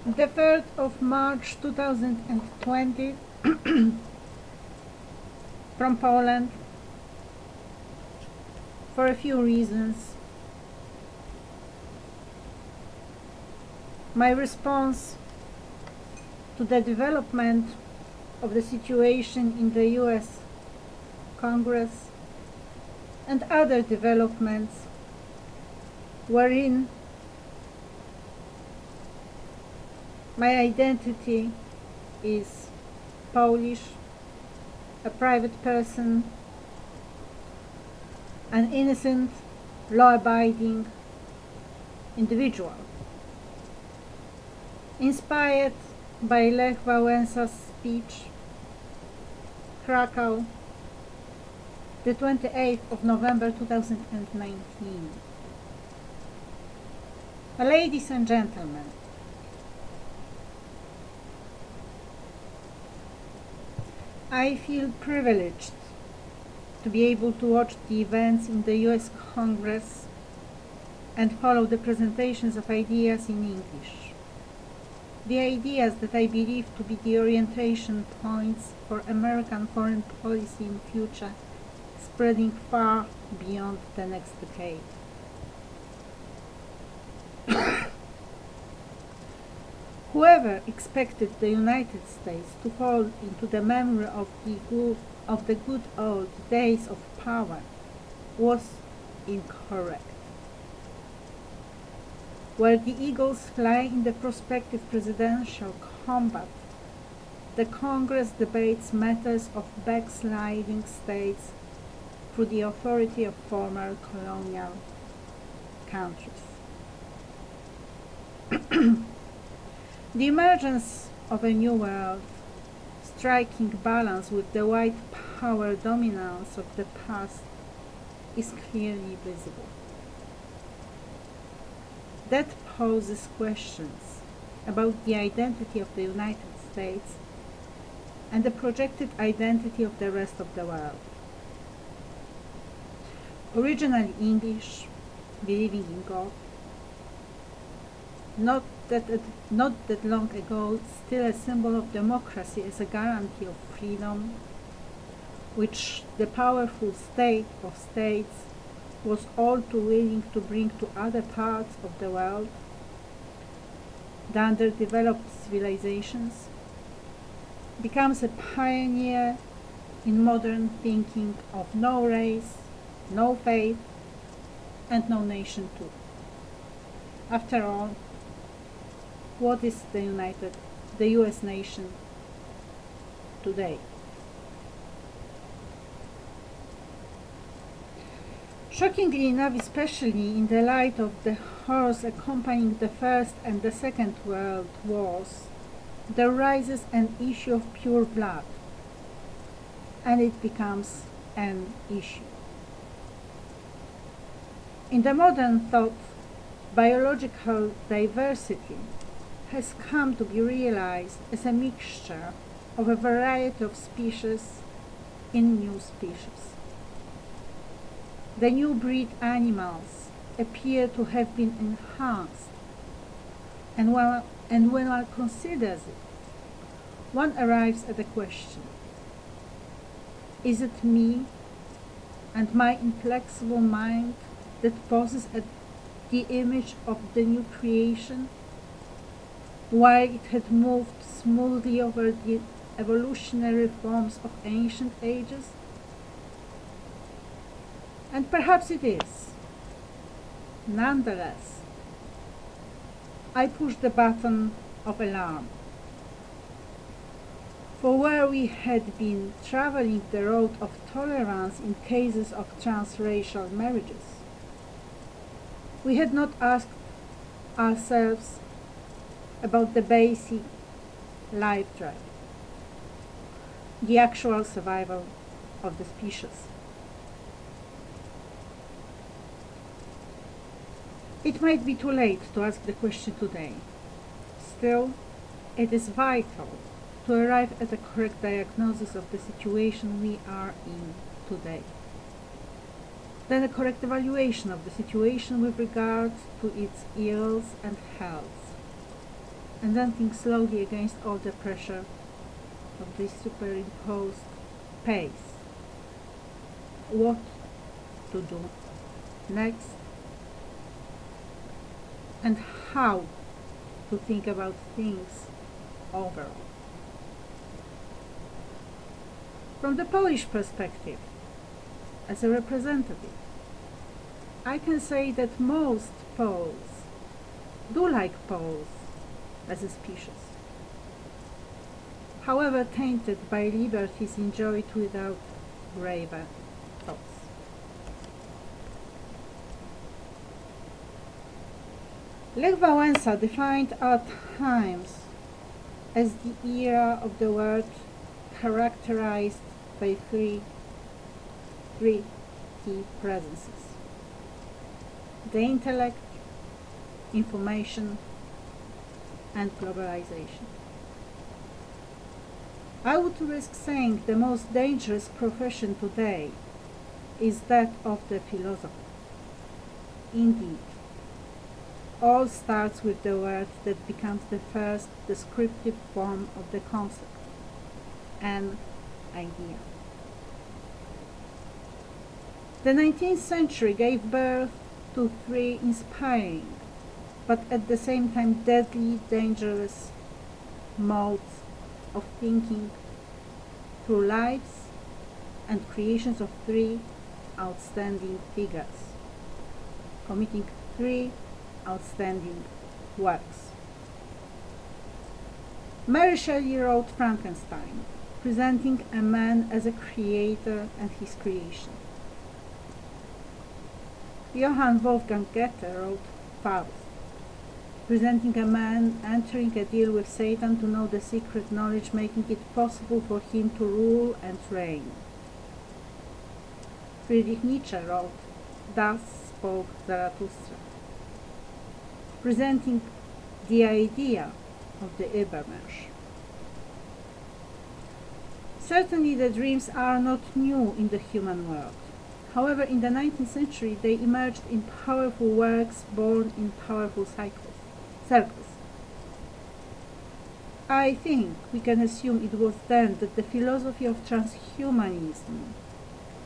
The 3rd of March 2020 from Poland for a few reasons. My response to the development of the situation in the US Congress and other developments wherein my identity is Polish, a private person, an innocent, law-abiding individual. Inspired by Lech Wałęsa's speech, Krakow, the 28th of November 2019. Ladies and gentlemen, I feel privileged to be able to watch the events in the US Congress and follow the presentations of ideas in English. The ideas that I believe to be the orientation points for American foreign policy in future, spreading far beyond the next decade. Whoever expected the United States to fall into the memory of the good old days of power was incorrect. Where the eagles fly in the prospective presidential combat, the Congress debates matters of backsliding states through the authority of former colonial countries. The emergence of a new world, striking balance with the white power dominance of the past, is clearly visible. That poses questions about the identity of the United States and the projected identity of the rest of the world. Originally English, believing in God, not that long ago, still a symbol of democracy as a guarantee of freedom, which the powerful state of states was all too willing to bring to other parts of the world, the underdeveloped civilizations, becomes a pioneer in modern thinking of no race, no faith, and no nation too. After all, what is the US nation today? Shockingly enough, especially in the light of the horrors accompanying the First and the Second World Wars, there rises an issue of pure blood, and it becomes an issue. In the modern thought, biological diversity has come to be realized as a mixture of a variety of species in new species. The new breed animals appear to have been enhanced, and when one considers it, one arrives at the question: is it me and my inflexible mind that poses the image of the new creation, while it had moved smoothly over the evolutionary forms of ancient ages? And perhaps it is. Nonetheless, I push the button of alarm. For where we had been traveling the road of tolerance in cases of transracial marriages, we had not asked ourselves about the basic life drive, the actual survival of the species. It might be too late to ask the question today. Still, it is vital to arrive at a correct diagnosis of the situation we are in today. Then a correct evaluation of the situation with regard to its ills and health. and then think slowly against all the pressure of this superimposed pace. What to do next, and how to think about things overall. From the Polish perspective, as a representative, I can say that most Poles do like Poles as a species, however tainted by liberties enjoyed without graver thoughts. Lech Wałęsa defined our times as the era of the world characterized by three key presences: the intellect, information, and globalization. I would risk saying the most dangerous profession today is that of the philosopher. Indeed, all starts with the word that becomes the first descriptive form of the concept, an idea. The 19th century gave birth to three inspiring, but at the same time deadly dangerous modes of thinking through lives and creations of three outstanding figures, committing three outstanding works. Mary Shelley wrote Frankenstein, presenting a man as a creator and his creation. Johann Wolfgang Goethe wrote Faust, presenting a man entering a deal with Satan to know the secret knowledge, making it possible for him to rule and reign. Friedrich Nietzsche wrote Thus Spoke Zarathustra, presenting the idea of the Übermensch. Certainly the dreams are not new in the human world. However, in the 19th century they emerged in powerful works born in powerful circles. I think we can assume it was then that the philosophy of transhumanism,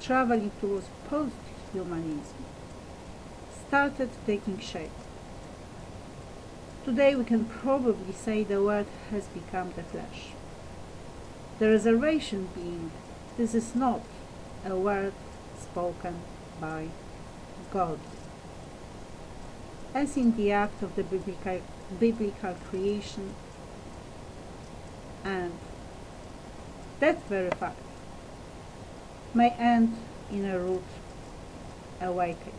traveling towards post-humanism, started taking shape. Today we can probably say the word has become the flesh. The reservation being, this is not a word spoken by God, as in the act of the biblical creation, and that very fact may end in a rude awakening.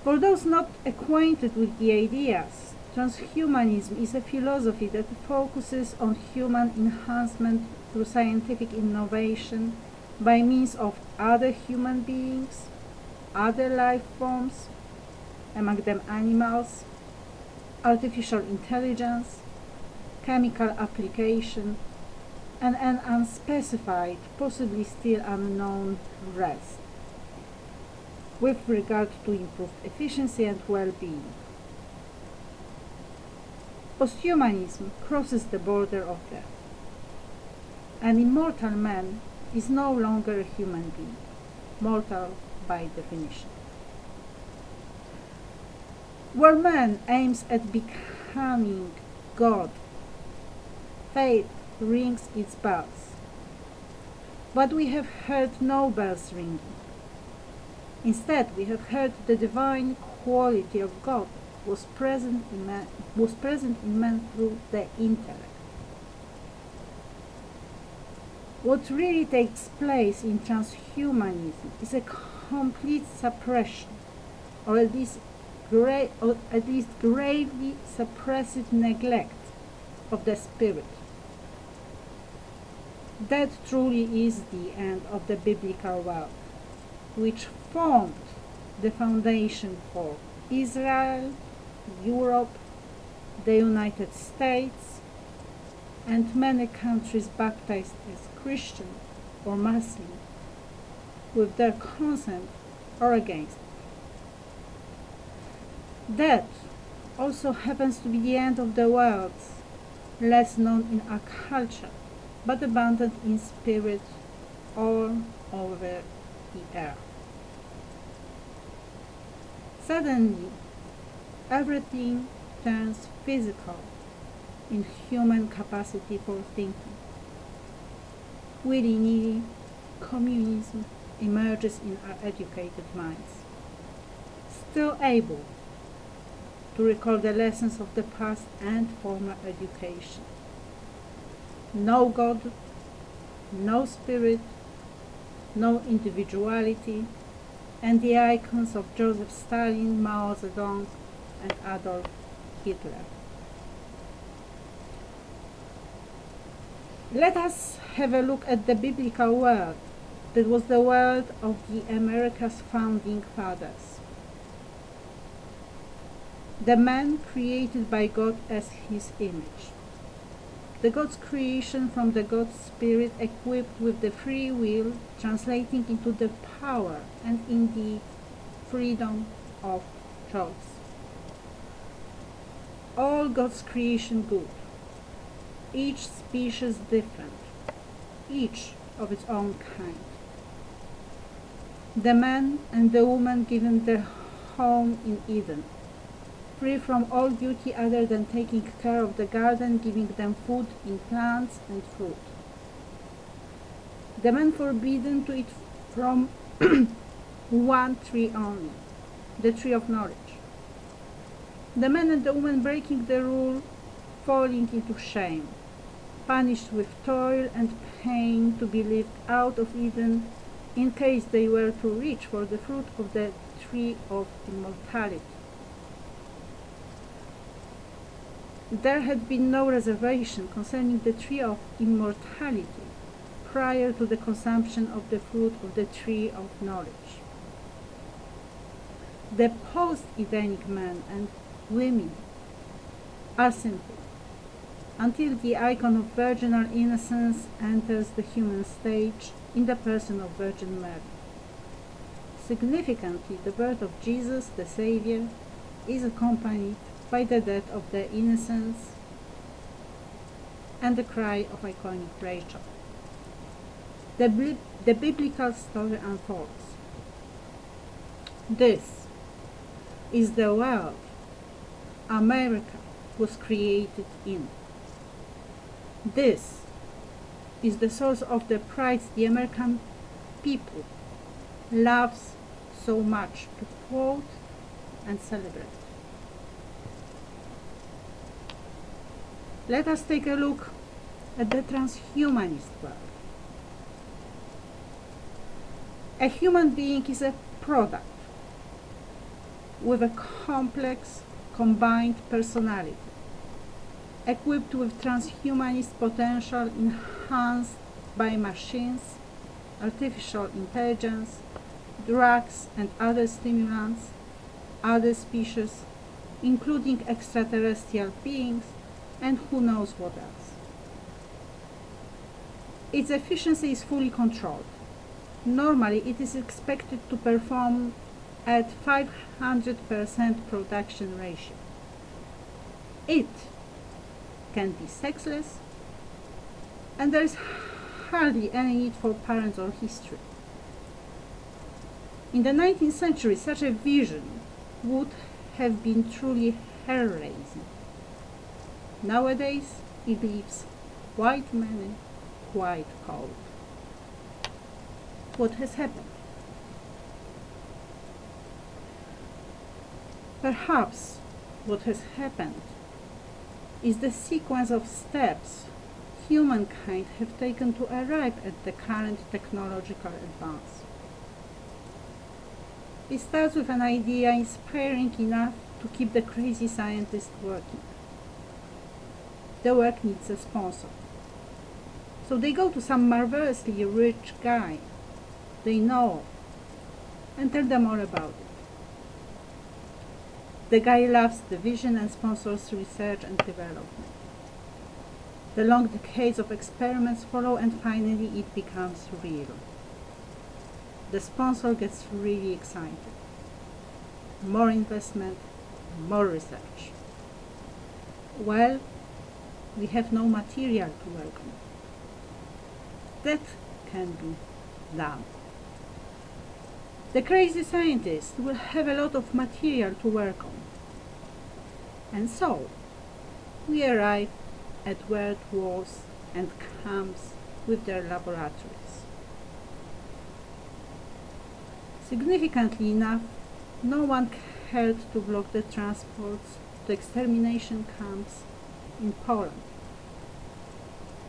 For those not acquainted with the ideas, transhumanism is a philosophy that focuses on human enhancement through scientific innovation by means of other human beings, other life forms, among them animals, artificial intelligence, chemical application, and an unspecified, possibly still unknown rest, with regard to improved efficiency and well-being. Posthumanism crosses the border of death. An immortal man is no longer a human being, mortal by definition. Where man aims at becoming God, faith rings its bells. But we have heard no bells ringing. Instead, we have heard the divine quality of God was present in man through the intellect. What really takes place in transhumanism is a complete suppression, or at least gravely suppressive neglect of the spirit. That truly is the end of the biblical world, which formed the foundation for Israel, Europe, the United States, and many countries baptized as Christian or Muslim, with their consent or against it. That also happens to be the end of the world, less known in our culture, but abundant in spirit all over the earth. Suddenly, everything turns physical in human capacity for thinking. Willy-nilly, communism emerges in our educated minds, still able to recall the lessons of the past and former education. No God, no spirit, no individuality, and the icons of Joseph Stalin, Mao Zedong, and Adolf Hitler. Let us have a look at the biblical world that was the world of the America's founding fathers. The man created by God as his image. The God's creation from the God's Spirit equipped with the free will, translating into the power and indeed freedom of choice. All God's creation good, each species different, each of its own kind. The man and the woman given their home in Eden, free from all duty other than taking care of the garden, giving them food in plants and fruit. The man forbidden to eat from one tree only, the tree of knowledge. The man and the woman breaking the rule, falling into shame, punished with toil and pain to be lived out of Eden in case they were to reach for the fruit of the tree of immortality. There had been no reservation concerning the tree of immortality prior to the consumption of the fruit of the tree of knowledge. The post-Edenic men and women are simple, until the icon of virginal innocence enters the human stage in the person of Virgin Mary. Significantly, the birth of Jesus, the Savior, is accompanied by the death of the innocents and the cry of iconic Rachel. The biblical story unfolds. This is the world America was created in. This is the source of the pride the American people loves so much to quote and celebrate. Let us take a look at the transhumanist world. A human being is a product with a complex, combined personality, equipped with transhumanist potential enhanced by machines, artificial intelligence, drugs and other stimulants, other species, including extraterrestrial beings, and who knows what else. Its efficiency is fully controlled. Normally, it is expected to perform at 500% production ratio. It can be sexless, and there is hardly any need for parents or history. In the 19th century, such a vision would have been truly hair-raising. Nowadays, it leaves quite many quite cold. What has happened? Perhaps what has happened is the sequence of steps humankind have taken to arrive at the current technological advance. It starts with an idea inspiring enough to keep the crazy scientist working. The work needs a sponsor. So they go to some marvelously rich guy they know and tell them all about it. The guy loves the vision and sponsors research and development. The long decades of experiments follow, and finally it becomes real. The sponsor gets really excited. More investment, more research. Well, we have no material to work on. That can be done. The crazy scientist will have a lot of material to work on. And so, we arrive at where it was and comes with their laboratories. Significantly enough, no one cared to block the transports to extermination camps in Poland,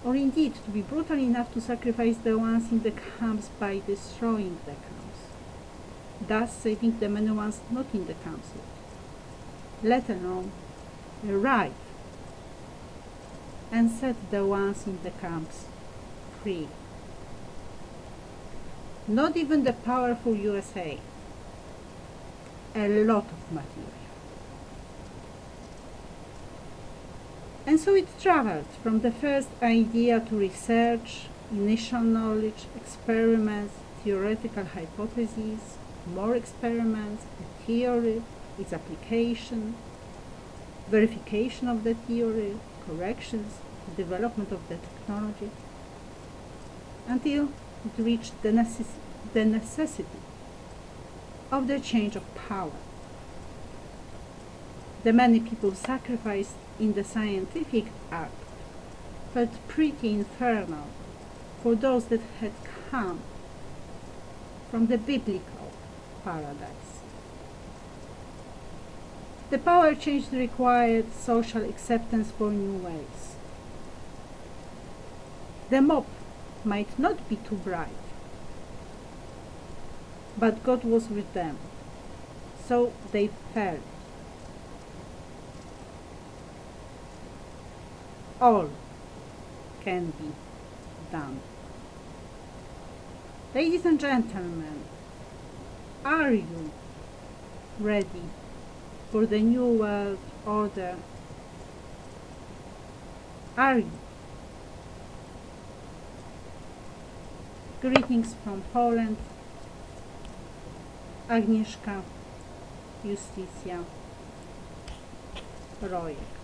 or indeed to be brutal enough to sacrifice the ones in the camps by destroying the camps, thus saving the many ones not in the camps yet, let alone arrive and set the ones in the camps free. Not even the powerful USA. A lot of material. And so it traveled from the first idea to research, initial knowledge, experiments, theoretical hypotheses, more experiments, a theory, its application, verification of the theory, corrections, development of the technology, until it reached the necessity of the change of power. The many people sacrificed in the scientific act felt pretty infernal for those that had come from the biblical paradise. The power change required social acceptance for new ways. The mob might not be too bright, but God was with them, so they fell. All can be done. Ladies and gentlemen, are you ready for the new world order? Are you? Greetings from Poland. Agnieszka Justycja Rojek.